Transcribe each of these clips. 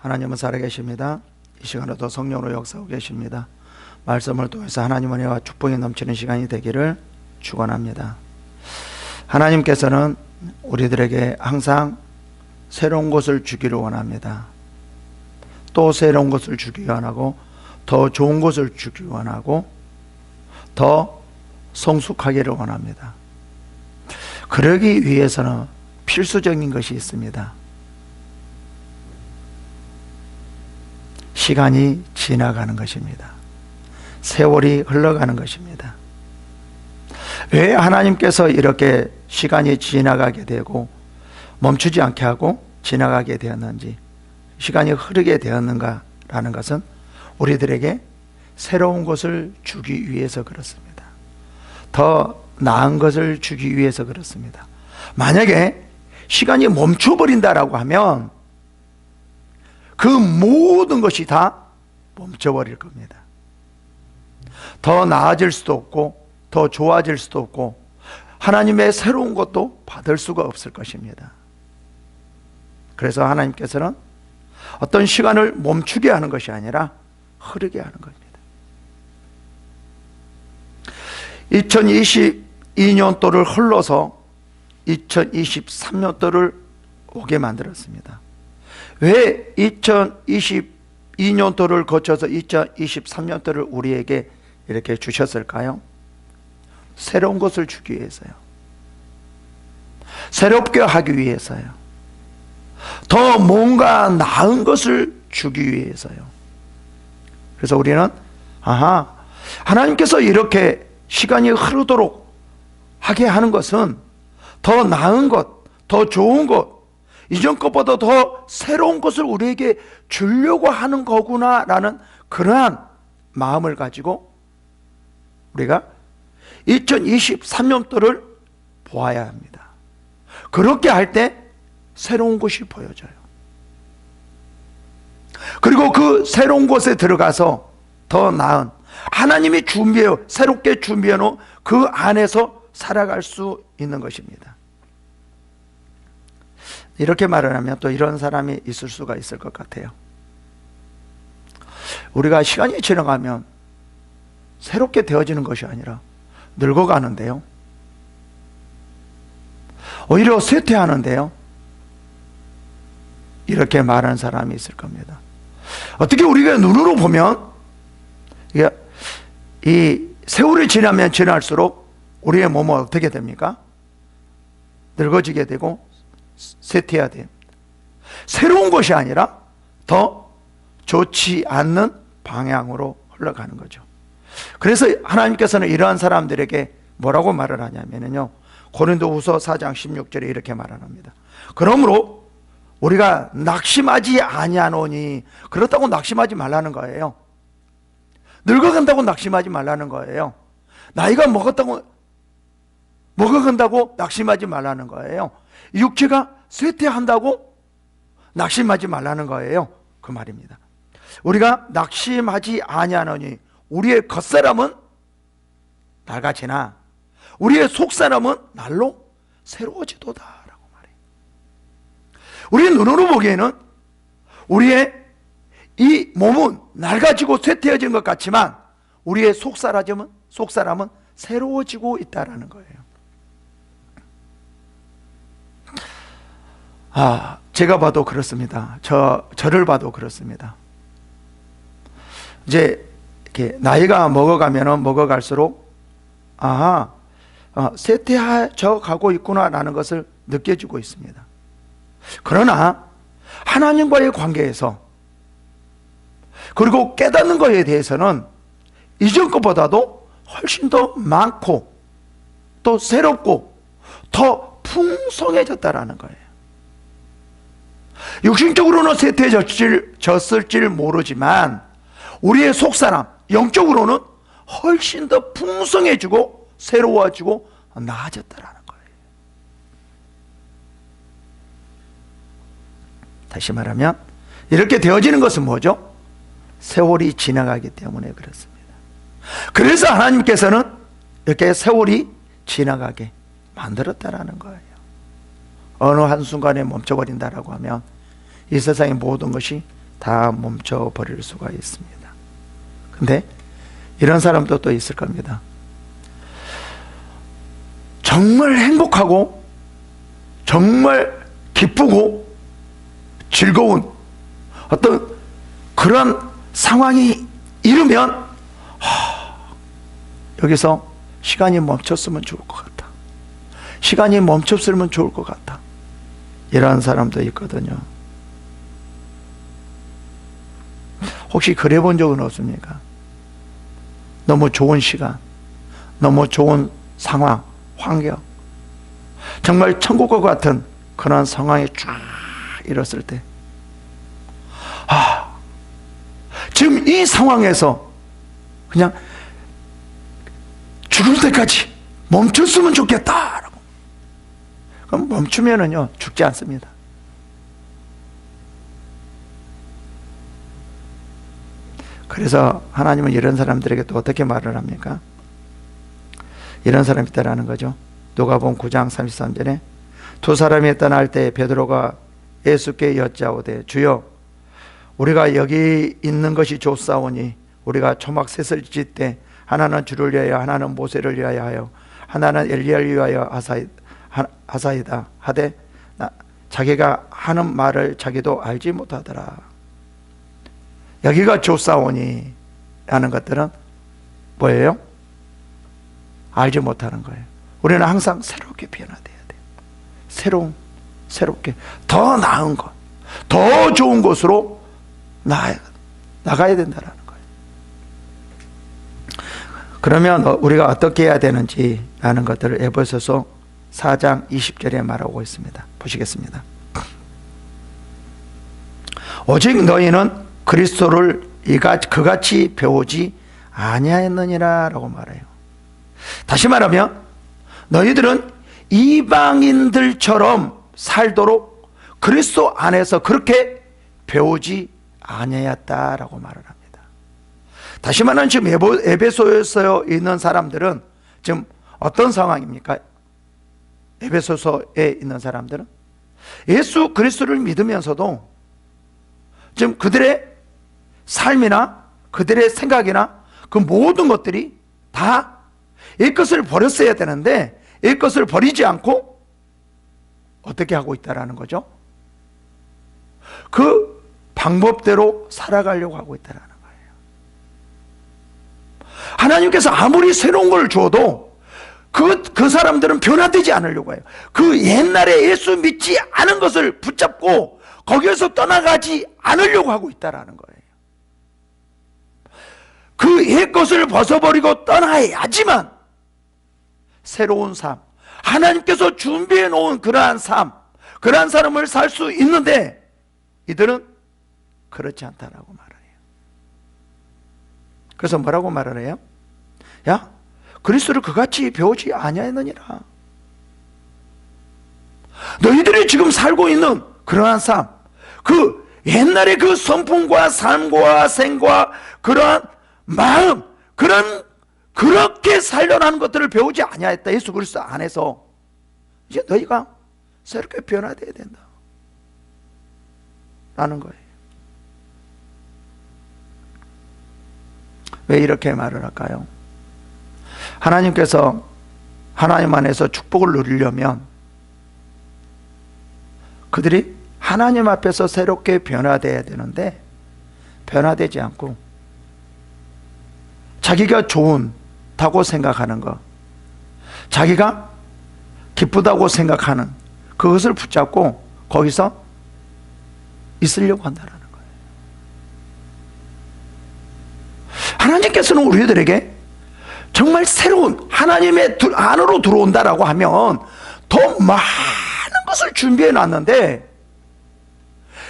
하나님은 살아계십니다. 이 시간에도 성령으로 역사하고 계십니다. 말씀을 통해서 하나님 은혜와 축복이 넘치는 시간이 되기를 축원합니다. 하나님께서는 우리들에게 항상 새로운 것을 주기를 원합니다. 또 새로운 것을 주기 원하고, 더 좋은 것을 주기 원하고, 더 성숙하기를 원합니다. 그러기 위해서는 필수적인 것이 있습니다. 시간이 지나가는 것입니다. 세월이 흘러가는 것입니다. 왜 하나님께서 이렇게 시간이 지나가게 되고 멈추지 않게 하고 지나가게 되었는지, 시간이 흐르게 되었는가라는 것은 우리들에게 새로운 것을 주기 위해서 그렇습니다. 더 나은 것을 주기 위해서 그렇습니다. 만약에 시간이 멈춰버린다라고 하면 그 모든 것이 다 멈춰버릴 겁니다. 더 나아질 수도 없고, 더 좋아질 수도 없고, 하나님의 새로운 것도 받을 수가 없을 것입니다. 그래서 하나님께서는 어떤 시간을 멈추게 하는 것이 아니라 흐르게 하는 겁니다. 2022년도를 흘러서 2023년도를 오게 만들었습니다. 왜 2022년도를 거쳐서 2023년도를 우리에게 이렇게 주셨을까요? 새로운 것을 주기 위해서요. 새롭게 하기 위해서요. 더 뭔가 나은 것을 주기 위해서요. 그래서 우리는 하나님께서 이렇게 시간이 흐르도록 하게 하는 것은 더 나은 것, 더 좋은 것, 이전 것보다 더 새로운 것을 우리에게 주려고 하는 거구나라는 그러한 마음을 가지고 우리가 2023년도를 보아야 합니다. 그렇게 할 때 새로운 것이 보여져요. 그리고 그 새로운 곳에 들어가서 더 나은 하나님이 새롭게 준비해 놓은 그 안에서 살아갈 수 있는 것입니다. 이렇게 말을 하면 또 이런 사람이 있을 수가 있을 것 같아요. 우리가 시간이 지나가면 새롭게 되어지는 것이 아니라 늙어가는데요. 오히려 쇠퇴하는데요. 이렇게 말하는 사람이 있을 겁니다. 어떻게 우리가 눈으로 보면 이 세월이 지나면 지날수록 우리의 몸은 어떻게 됩니까? 늙어지게 되고 쇠퇴해야 됩니다. 새로운 것이 아니라 더 좋지 않는 방향으로 흘러가는 거죠. 그래서 하나님께서는 이러한 사람들에게 뭐라고 말을 하냐면요, 고린도후서 4장 16절에 이렇게 말합니다. 그러므로 우리가 낙심하지 아니하노니, 그렇다고 낙심하지 말라는 거예요. 늙어간다고 낙심하지 말라는 거예요. 나이가 먹어간다고 낙심하지 말라는 거예요. 육체가 쇠퇴한다고 낙심하지 말라는 거예요. 그 말입니다. 우리가 낙심하지 아니하노니, 우리의 겉사람은 낡아지나 우리의 속사람은 날로 새로워지도다 라고 말해요. 우리의 눈으로 보기에는 우리의 이 몸은 낡아지고 쇠퇴해진 것 같지만 우리의 속사람은 새로워지고 있다라는 거예요. 제가 봐도 그렇습니다. 저를 봐도 그렇습니다. 이제 이렇게 나이가 먹어갈수록 쇠퇴해져 가고 있구나라는 것을 느껴지고 있습니다. 그러나 하나님과의 관계에서, 그리고 깨닫는 것에 대해서는 이전 것보다도 훨씬 더 많고 또 새롭고 더 풍성해졌다라는 거예요. 육신적으로는 쇠퇴해졌을지 모르지만 우리의 속사람, 영적으로는 훨씬 더 풍성해지고 새로워지고 나아졌다라는 거예요. 다시 말하면 이렇게 되어지는 것은 뭐죠? 세월이 지나가기 때문에 그렇습니다. 그래서 하나님께서는 이렇게 세월이 지나가게 만들었다라는 거예요. 어느 한순간에 멈춰버린다라고 하면 이 세상의 모든 것이 다 멈춰버릴 수가 있습니다. 근데 이런 사람도 또 있을 겁니다. 정말 행복하고 정말 기쁘고 즐거운 어떤 그런 상황이 이르면 여기서 시간이 멈췄으면 좋을 것 같다. 시간이 멈췄으면 좋을 것 같다. 이러한 사람도 있거든요. 혹시 그래 본 적은 없습니까? 너무 좋은 시간, 너무 좋은 상황, 환경, 정말 천국과 같은 그런 상황에 쫙 이뤘을 때, 지금 이 상황에서 그냥 죽을 때까지 멈췄으면 좋겠다라고. 그럼 멈추면은요, 죽지 않습니다. 그래서 하나님은 이런 사람들에게 또 어떻게 말을 합니까? 이런 사람이 있다라는 거죠. 누가복음 9장 33절에 두 사람이 떠날 때 베드로가 예수께 여짜오되 주여 우리가 여기 있는 것이 좋사오니 우리가 초막셋을 짓되 하나는 주를 위하여 하나는 모세를 위하여 하여 하나는 엘리야를 위하여 하사이다 하되 자기가 하는 말을 자기도 알지 못하더라. 여기가 좋사오니 하는 것들은 뭐예요? 알지 못하는 거예요. 우리는 항상 새롭게 변화돼야 돼요. 새롭게 더 나은 것, 더 좋은 곳으로 나가야 된다는 거예요. 그러면 우리가 어떻게 해야 되는지 라는 것들을 에베소서 4장 20절에 말하고 있습니다. 보시겠습니다. 오직 너희는 그리스도를 그같이 배우지 아니하였느니라 라고 말해요. 다시 말하면 너희들은 이방인들처럼 살도록 그리스도 안에서 그렇게 배우지 아니하였다라고 말을 합니다. 다시 말하면 지금 에베소에 있는 사람들은 지금 어떤 상황입니까? 에베소서에 있는 사람들은 예수 그리스도를 믿으면서도 지금 그들의 삶이나 그들의 생각이나 그 모든 것들이 다 이것을 버렸어야 되는데 이것을 버리지 않고 어떻게 하고 있다라는 거죠? 그 방법대로 살아가려고 하고 있다라는 거예요. 하나님께서 아무리 새로운 걸 줘도 그 사람들은 변화되지 않으려고 해요. 그 옛날에 예수 믿지 않은 것을 붙잡고 거기에서 떠나가지 않으려고 하고 있다라는 거예요. 그 옛 것을 벗어버리고 떠나야지만 새로운 삶, 하나님께서 준비해 놓은 그러한 삶, 그러한 삶을 살 수 있는데 이들은 그렇지 않다라고 말을 해요. 그래서 뭐라고 말을 해요? 야, 그리스도를 그같이 배우지 아니하였느니라. 너희들이 지금 살고 있는 그러한 삶, 그 옛날의 그 성품과 삶과 생과 그러한 마음, 그렇게 살려는 것들을 배우지 아니하였다. 예수 그리스도 안에서 이제 너희가 새롭게 변화되어야 된다 라는 거예요. 왜 이렇게 말을 할까요? 하나님께서 하나님 안에서 축복을 누리려면 그들이 하나님 앞에서 새롭게 변화되어야 되는데 변화되지 않고 자기가 좋다고 생각하는 것, 자기가 기쁘다고 생각하는 그것을 붙잡고 거기서 있으려고 한다는 거예요. 하나님께서는 우리들에게 정말 새로운 하나님의 안으로 들어온다라고 하면 더 많은 것을 준비해 놨는데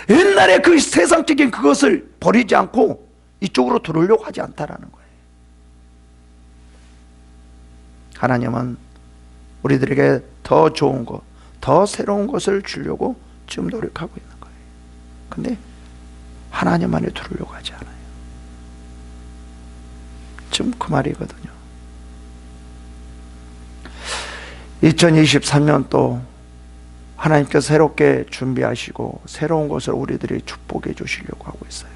옛날에 그 세상적인 그것을 버리지 않고 이쪽으로 들어오려고 하지 않다라는 거예요. 하나님은 우리들에게 더 좋은 것, 더 새로운 것을 주려고 지금 노력하고 있는 거예요. 근데 하나님 안에 들어오려고 하지 않아요. 지금 그 말이거든요. 2023년 또 하나님께서 새롭게 준비하시고 새로운 것을 우리들이 축복해 주시려고 하고 있어요.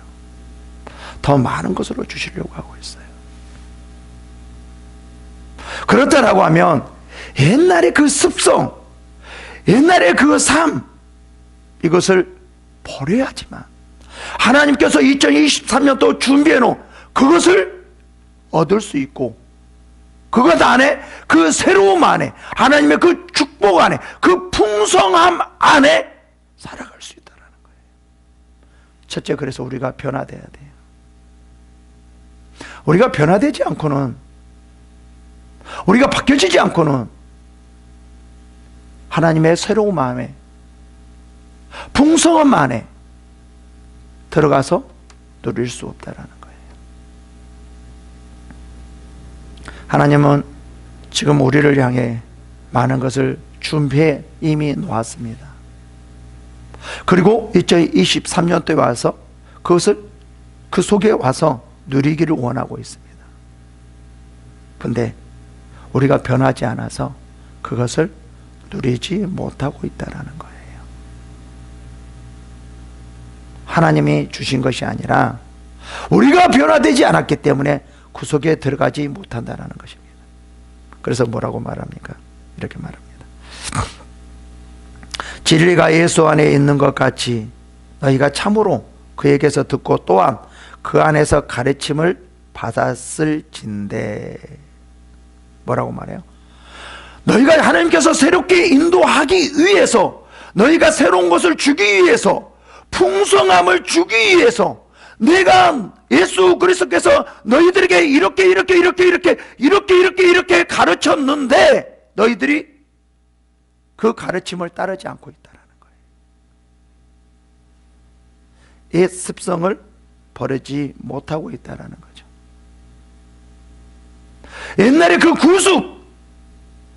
더 많은 것으로 주시려고 하고 있어요. 그렇다라고 하면 옛날의 그 습성, 옛날의 그 삶, 이것을 버려야지만 하나님께서 2023년도 준비해 놓은 그것을 얻을 수 있고, 그것 안에, 그 새로움 안에, 하나님의 그 축복 안에, 그 풍성함 안에 살아갈 수 있다는 거예요. 첫째, 그래서 우리가 변화돼야 돼요. 우리가 변화되지 않고는, 우리가 바뀌어지지 않고는 하나님의 새로움 안에, 풍성함 안에 들어가서 누릴 수 없다라는 거예요. 하나님은 지금 우리를 향해 많은 것을 준비해 이미 놓았습니다. 그리고 2023년도에 와서 그것을 그 속에 와서 누리기를 원하고 있습니다. 근데 우리가 변하지 않아서 그것을 누리지 못하고 있다는 거예요. 하나님이 주신 것이 아니라 우리가 변화되지 않았기 때문에 그 속에 들어가지 못한다는 것입니다. 그래서 뭐라고 말합니까? 이렇게 말합니다. 진리가 예수 안에 있는 것 같이 너희가 참으로 그에게서 듣고 또한 그 안에서 가르침을 받았을진대. 뭐라고 말해요? 너희가 하나님께서 새롭게 인도하기 위해서, 너희가 새로운 것을 주기 위해서, 풍성함을 주기 위해서 내가 예수 그리스도께서 너희들에게 이렇게 가르쳤는데 너희들이 그 가르침을 따르지 않고 있다는 거예요. 옛 습성을 버리지 못하고 있다는 거죠. 옛날에 그 구속,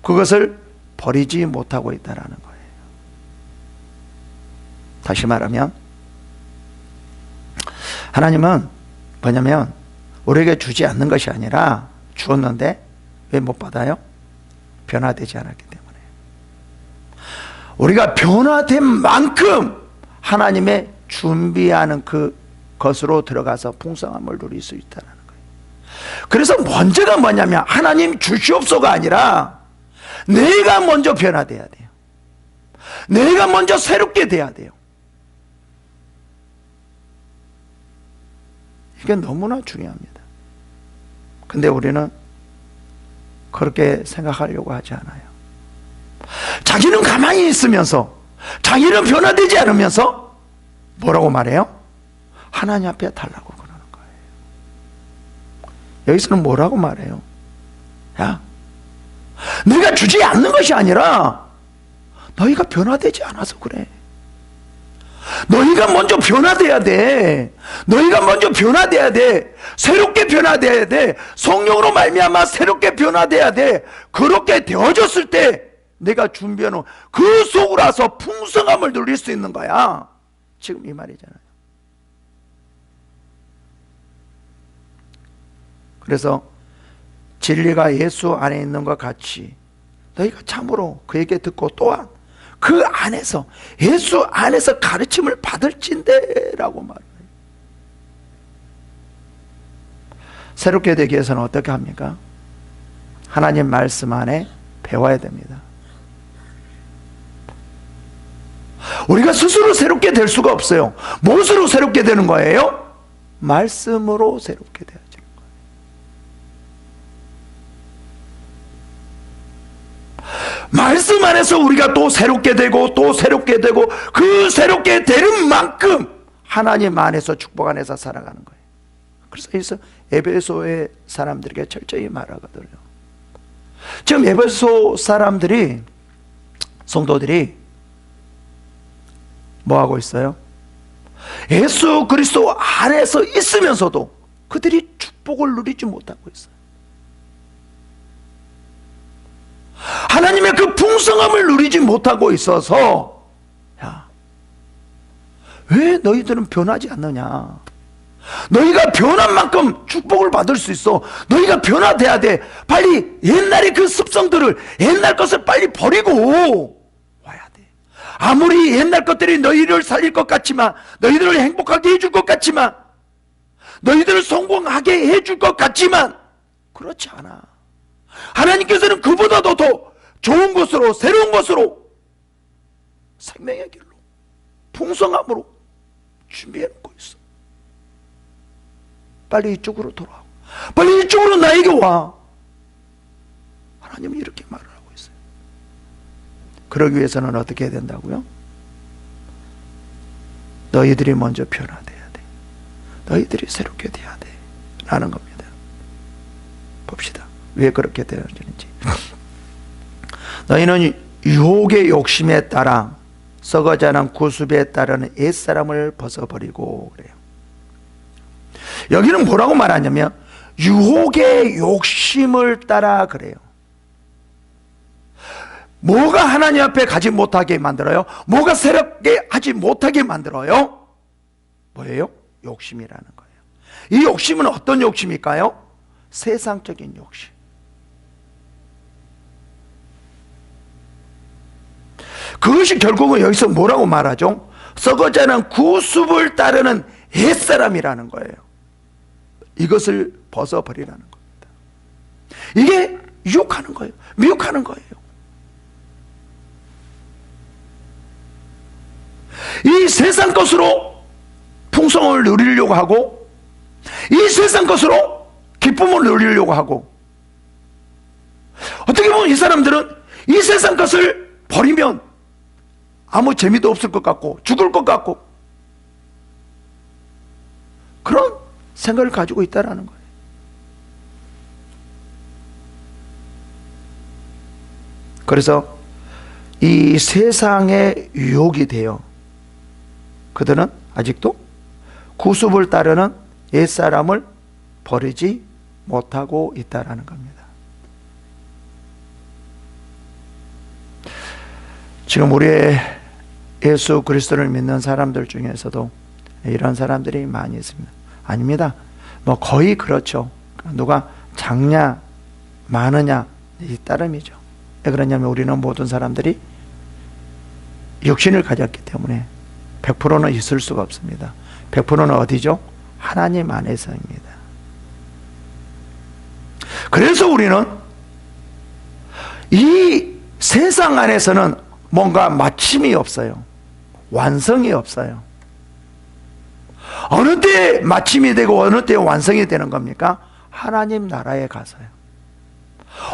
그것을 버리지 못하고 있다는 거예요. 다시 말하면 하나님은 뭐냐면 우리에게 주지 않는 것이 아니라 주었는데 왜 못 받아요? 변화되지 않았기 때문에. 우리가 변화된 만큼 하나님의 준비하는 그 것으로 들어가서 풍성함을 누릴 수 있다는 거예요. 그래서 먼저가 뭐냐면 하나님 주시옵소가 아니라 내가 먼저 변화돼야 돼요. 내가 먼저 새롭게 돼야 돼요. 이게 너무나 중요합니다. 근데 우리는 그렇게 생각하려고 하지 않아요. 자기는 가만히 있으면서, 자기는 변화되지 않으면서 뭐라고 말해요? 하나님 앞에 달라고 그러는 거예요. 여기서는 뭐라고 말해요? 야, 내가 주지 않는 것이 아니라 너희가 변화되지 않아서 그래. 너희가 먼저 변화돼야 돼. 너희가 먼저 변화돼야 돼. 새롭게 변화돼야 돼. 성령으로 말미암아 새롭게 변화돼야 돼. 그렇게 되어졌을 때 내가 준비해놓은 그 속으로 와서 풍성함을 누릴 수 있는 거야. 지금 이 말이잖아요. 그래서 진리가 예수 안에 있는 것 같이 너희가 참으로 그에게 듣고 또한 그 안에서, 예수 안에서 가르침을 받을진대라고 말해요. 새롭게 되기 위해서는 어떻게 합니까? 하나님 말씀 안에 배워야 됩니다. 우리가 스스로 새롭게 될 수가 없어요. 무엇으로 새롭게 되는 거예요? 말씀으로 새롭게 되어지는 거예요. 말씀 안에서 우리가 또 새롭게 되고 또 새롭게 되고 그 새롭게 되는 만큼 하나님 안에서 축복 안에서 살아가는 거예요. 그래서 에베소의 사람들에게 철저히 말하거든요. 지금 에베소 사람들이, 성도들이 뭐 하고 있어요? 예수 그리스도 안에서 있으면서도 그들이 축복을 누리지 못하고 있어요. 하나님의 그 풍성함을 누리지 못하고 있어서, 야, 왜 너희들은 변하지 않느냐? 너희가 변한 만큼 축복을 받을 수 있어. 너희가 변화돼야 돼. 빨리 옛날의 그 습성들을, 옛날 것을 빨리 버리고 와야 돼. 아무리 옛날 것들이 너희를 살릴 것 같지만, 너희들을 행복하게 해줄 것 같지만, 너희들을 성공하게 해줄 것 같지만 그렇지 않아. 하나님께서는 그보다도 더 좋은 것으로, 새로운 것으로, 생명의 길로, 풍성함으로 준비해 놓고 있어. 빨리 이쪽으로 돌아와. 빨리 이쪽으로 나에게 와. 하나님은 이렇게 말을 하고 있어요. 그러기 위해서는 어떻게 해야 된다고요? 너희들이 먼저 변화돼야 돼. 너희들이 새롭게 돼야 돼 라는 겁니다. 봅시다. 왜 그렇게 되어지는지. 너희는 유혹의 욕심에 따라 썩어지 않은 구습에 따르는 옛사람을 벗어버리고 그래요. 여기는 뭐라고 말하냐면 유혹의 욕심을 따라 그래요. 뭐가 하나님 앞에 가지 못하게 만들어요? 뭐가 새롭게 하지 못하게 만들어요? 뭐예요? 욕심이라는 거예요. 이 욕심은 어떤 욕심일까요? 세상적인 욕심. 그것이 결국은 여기서 뭐라고 말하죠? 썩어지 않은 구습을 따르는 옛사람이라는 거예요. 이것을 벗어버리라는 겁니다. 이게 유혹하는 거예요. 미혹하는 거예요. 이 세상 것으로 풍성을 누리려고 하고, 이 세상 것으로 기쁨을 누리려고 하고, 어떻게 보면 이 사람들은 이 세상 것을 버리면 아무 재미도 없을 것 같고 죽을 것 같고 그런 생각을 가지고 있다는 거예요. 그래서 이 세상의 유혹이 되어 그들은 아직도 구습을 따르는 옛사람을 버리지 못하고 있다는 겁니다. 지금 우리의 예수 그리스도를 믿는 사람들 중에서도 이런 사람들이 많이 있습니다. 아닙니다. 뭐 거의 그렇죠. 누가 작냐 많으냐 이 따름이죠. 왜 그러냐면 우리는 모든 사람들이 육신을 가졌기 때문에 100%는 있을 수가 없습니다. 100%는 어디죠? 하나님 안에서입니다. 그래서 우리는 이 세상 안에서는 뭔가 마침이 없어요. 완성이 없어요. 어느 때 마침이 되고 어느 때 완성이 되는 겁니까? 하나님 나라에 가서요.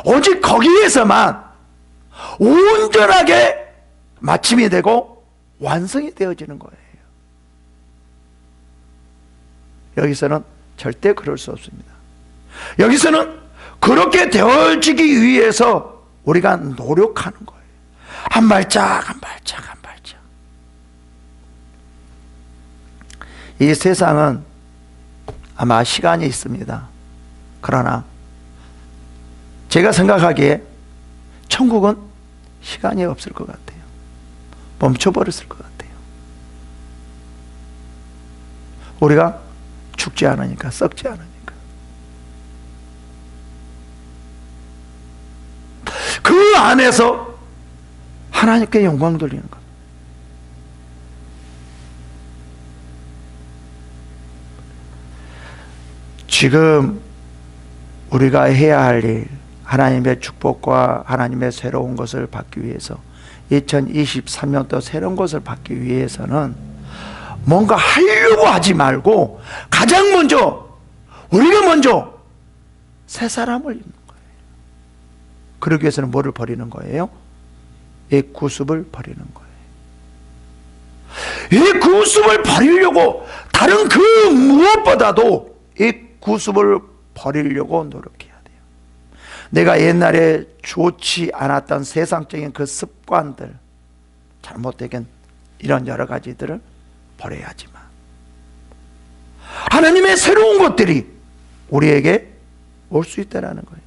오직 거기에서만 온전하게 마침이 되고 완성이 되어지는 거예요. 여기서는 절대 그럴 수 없습니다. 여기서는 그렇게 되어지기 위해서 우리가 노력하는 거예요. 한 발짝 한 발짝 한 발짝. 이 세상은 아마 시간이 있습니다. 그러나 제가 생각하기에 천국은 시간이 없을 것 같아요. 멈춰버렸을 것 같아요. 우리가 죽지 않으니까, 썩지 않으니까. 그 안에서 하나님께 영광 돌리는 것. 지금 우리가 해야 할 일, 하나님의 축복과 하나님의 새로운 것을 받기 위해서 2023년도 새로운 것을 받기 위해서는 뭔가 하려고 하지 말고 가장 먼저 우리가 먼저 새 사람을 입는 거예요. 그러기 위해서는 뭐를 버리는 거예요? 옛 구습을 버리는 거예요. 옛 구습을 버리려고 다른 그 무엇보다도 옛 구습을 버리려고 노력해야 돼요. 내가 옛날에 좋지 않았던 세상적인 그 습관들, 잘못되긴 이런 여러 가지들을 버려야지만 하나님의 새로운 것들이 우리에게 올 수 있다는 거예요.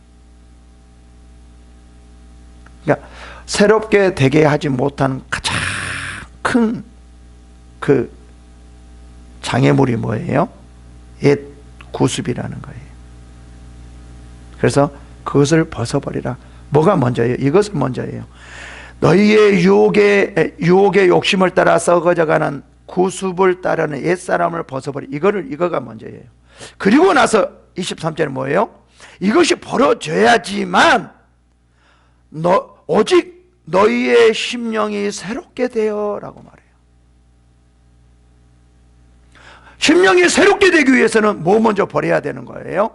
그러니까 새롭게 되게 하지 못한 가장 큰 그 장애물이 뭐예요? 옛 구습이라는 거예요. 그래서 그것을 벗어버리라. 뭐가 먼저예요? 이것을 먼저예요. 너희의 유혹의 욕심을 따라 썩어져가는 구습을 따르는 옛사람을 벗어버리. 이거가 먼저예요. 그리고 나서 23절에 뭐예요? 이것이 벌어져야지만 오직 너희의 심령이 새롭게 되어 라고 말해요. 심령이 새롭게 되기 위해서는 뭐 먼저 버려야 되는 거예요?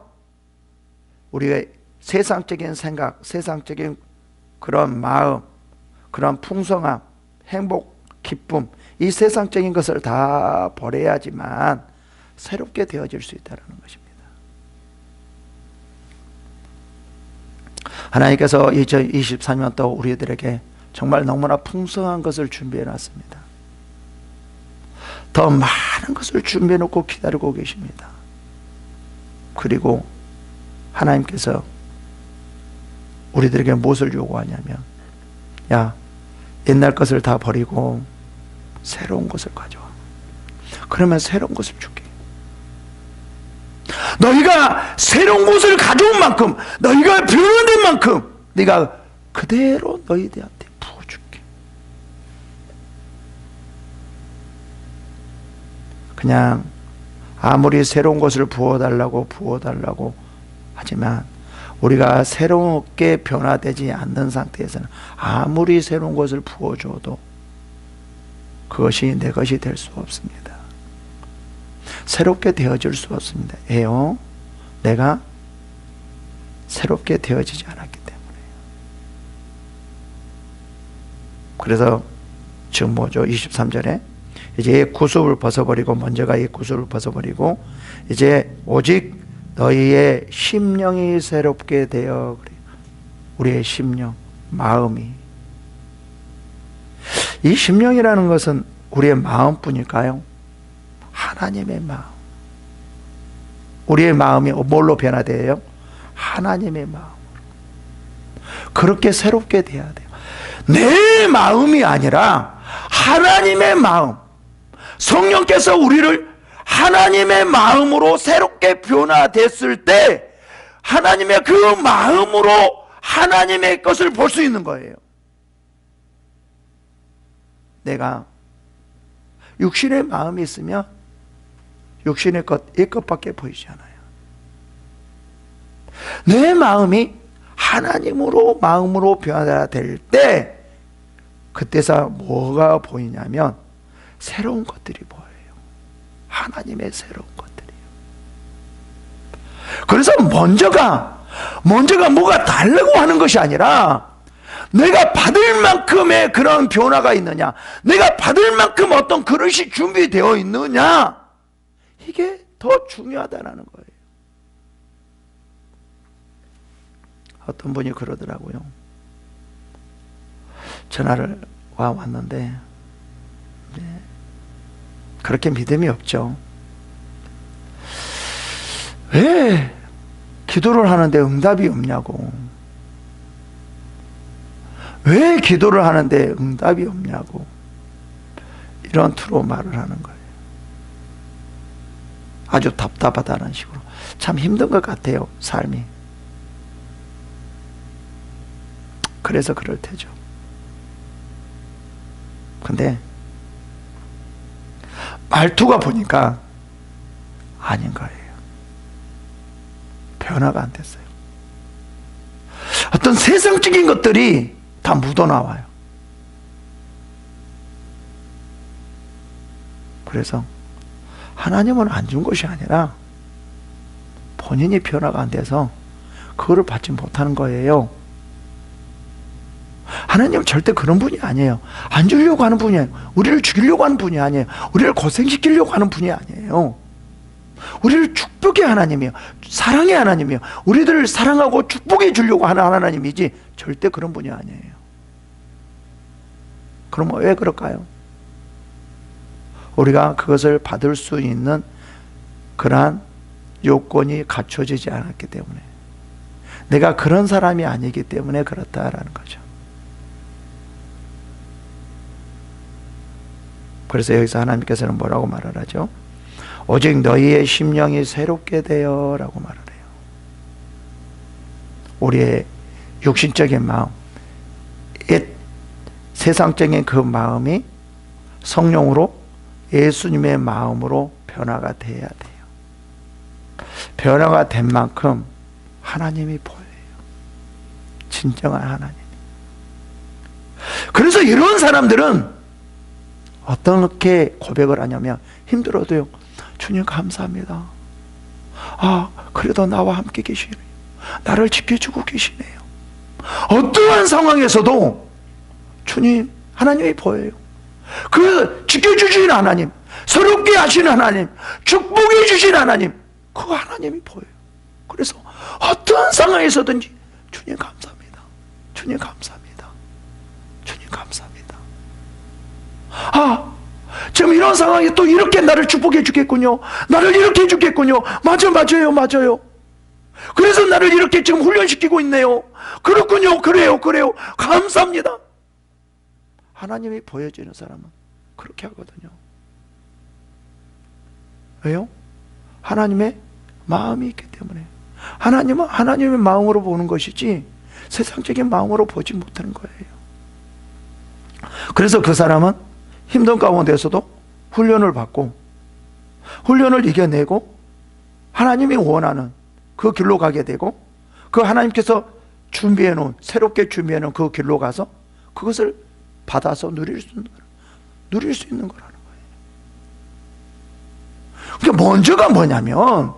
우리가 세상적인 생각, 세상적인 그런 마음, 그런 풍성함, 행복, 기쁨, 이 세상적인 것을 다 버려야지만 새롭게 되어질 수 있다는 것입니다. 하나님께서 2024년도 우리들에게 정말 너무나 풍성한 것을 준비해 놨습니다. 더 많은 것을 준비해 놓고 기다리고 계십니다. 그리고 하나님께서 우리들에게 무엇을 요구하냐면, 야, 옛날 것을 다 버리고 새로운 것을 가져와. 그러면 새로운 것을 줄게. 너희가 새로운 것을 가져온 만큼, 너희가 변화된 만큼 내가 그대로 너희들한테 부어줄게. 그냥 아무리 새로운 것을 부어달라고 하지만 우리가 새롭게 변화되지 않는 상태에서는 아무리 새로운 것을 부어줘도 그것이 내 것이 될 수 없습니다. 새롭게 되어질 수 없습니다. 왜요? 내가 새롭게 되어지지 않았기 때문에요. 그래서 지금 뭐죠? 23절에 이제 구습을 벗어버리고, 먼저가 이 구습을 벗어버리고 이제 오직 너희의 심령이 새롭게 되어. 우리의 심령, 마음이. 이 심령이라는 것은 우리의 마음뿐일까요? 하나님의 마음. 우리의 마음이 뭘로 변화돼요? 하나님의 마음으로. 그렇게 새롭게 돼야 돼요. 내 마음이 아니라 하나님의 마음. 성령께서 우리를 하나님의 마음으로 새롭게 변화됐을 때 하나님의 그 마음으로 하나님의 것을 볼 수 있는 거예요. 내가 육신의 마음이 있으면 육신의 것, 이 것밖에 보이지 않아요. 내 마음이 하나님으로 마음으로 변화될 때 그때서 뭐가 보이냐면 새로운 것들이 보여요. 하나님의 새로운 것들이요. 그래서 먼저가 뭐가 다르고 하는 것이 아니라 내가 받을 만큼의 그런 변화가 있느냐, 내가 받을 만큼 어떤 그릇이 준비되어 있느냐, 이게 더 중요하다는 거예요. 어떤 분이 그러더라고요. 전화를 왔는데 그렇게 믿음이 없죠. 왜 기도를 하는데 응답이 없냐고. 왜 기도를 하는데 응답이 없냐고. 이런 투로 말을 하는 거예요. 아주 답답하다는 식으로. 참 힘든 것 같아요, 삶이. 그래서 그럴 테죠. 근데 말투가 보니까 아닌 거예요. 변화가 안 됐어요. 어떤 세상적인 것들이 다 묻어나와요. 그래서 하나님은 안 준 것이 아니라 본인이 변화가 안 돼서 그거를 받지 못하는 거예요. 하나님은 절대 그런 분이 아니에요. 안 주려고 하는 분이 아니에요. 우리를 죽이려고 하는 분이 아니에요. 우리를 고생시키려고 하는 분이 아니에요. 우리를 축복의 하나님이에요. 사랑의 하나님이에요. 우리들을 사랑하고 축복해 주려고 하는 하나님이지 절대 그런 분이 아니에요. 그럼 왜 그럴까요? 우리가 그것을 받을 수 있는 그러한 요건이 갖춰지지 않았기 때문에, 내가 그런 사람이 아니기 때문에 그렇다라는 거죠. 그래서 여기서 하나님께서는 뭐라고 말을 하죠? 오직 너희의 심령이 새롭게 되어 라고 말을 해요. 우리의 육신적인 마음, 세상적인 그 마음이 성령으로 예수님의 마음으로 변화가 돼야 돼요. 변화가 된 만큼 하나님이 보여요. 진정한 하나님. 그래서 이런 사람들은 어떻게 고백을 하냐면, 힘들어도요, 주님 감사합니다. 그래도 나와 함께 계시네요. 나를 지켜주고 계시네요. 어떠한 상황에서도 주님, 하나님이 보여요. 그 지켜주시는 하나님, 새롭게 하시는 하나님, 축복해 주신 하나님, 그 하나님이 보여요. 그래서 어떠한 상황에서든지 주님 감사합니다. 주님 감사합니다. 주님 감사합니다. 지금 이런 상황에 또 이렇게 나를 축복해 주겠군요. 나를 이렇게 해 주겠군요. 맞아요. 그래서 나를 이렇게 지금 훈련시키고 있네요. 그렇군요. 그래요. 감사합니다. 하나님이 보여지는 사람은 그렇게 하거든요. 왜요? 하나님의 마음이 있기 때문에. 하나님은 하나님의 마음으로 보는 것이지 세상적인 마음으로 보지 못하는 거예요. 그래서 그 사람은 힘든 가운데서도 훈련을 받고 훈련을 이겨내고 하나님이 원하는 그 길로 가게 되고, 그 하나님께서 새롭게 준비해 놓은 그 길로 가서 그것을 받아서 누릴 수 있는 거라는 거예요. 그러니까 먼저가 뭐냐면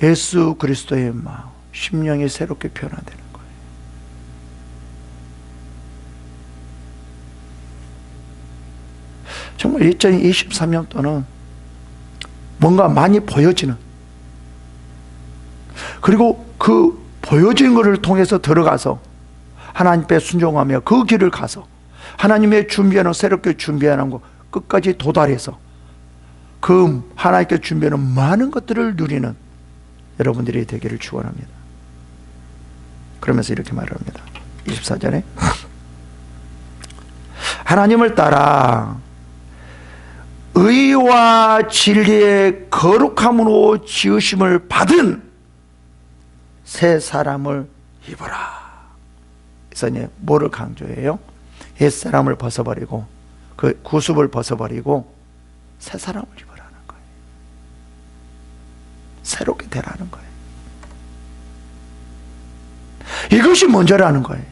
예수 그리스도의 마음, 심령이 새롭게 변화되는 거예요. 정말 2023년도는 뭔가 많이 보여지는, 그리고 그 보여진 것을 통해서 들어가서 하나님께 순종하며 그 길을 가서 하나님의 새롭게 준비하는 것 끝까지 도달해서 그 하나님께 준비하는 많은 것들을 누리는 여러분들이 되기를 축원합니다. 그러면서 이렇게 말을 합니다. 24절에 하나님을 따라 의와 진리의 거룩함으로 지으심을 받은 새 사람을 입어라. 그래서 이제 뭐를 강조해요? 옛사람을 벗어버리고 그 구습을 벗어버리고 새 사람을 입으라는 거예요. 새롭게 되라는 거예요. 이것이 먼저라는 거예요.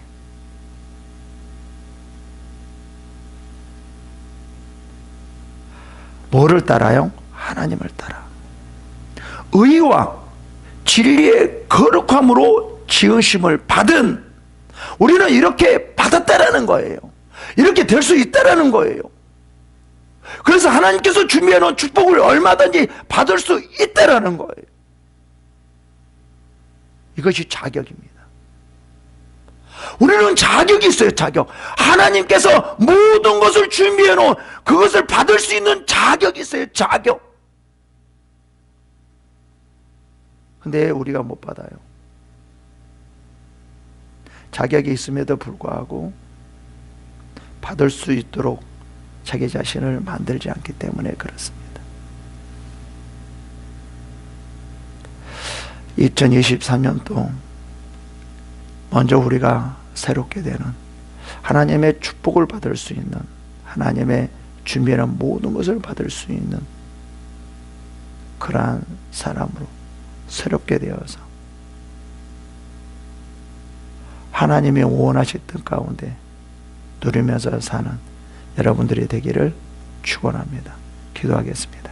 뭐를 따라요? 하나님을 따라. 의와 진리의 거룩함으로 지으심을 받은, 우리는 이렇게 받았다라는 거예요. 이렇게 될 수 있다라는 거예요. 그래서 하나님께서 준비해 놓은 축복을 얼마든지 받을 수 있다라는 거예요. 이것이 자격입니다. 우리는 자격이 있어요. 자격. 하나님께서 모든 것을 준비해 놓은 그것을 받을 수 있는 자격이 있어요. 자격. 근데 우리가 못 받아요. 자격이 있음에도 불구하고 받을 수 있도록 자기 자신을 만들지 않기 때문에 그렇습니다. 2023년도 먼저 우리가 새롭게 되는, 하나님의 축복을 받을 수 있는, 하나님의 준비하는 모든 것을 받을 수 있는 그러한 사람으로 새롭게 되어서 하나님이 원하실 뜻 가운데 누리면서 사는 여러분들이 되기를 축원합니다. 기도하겠습니다.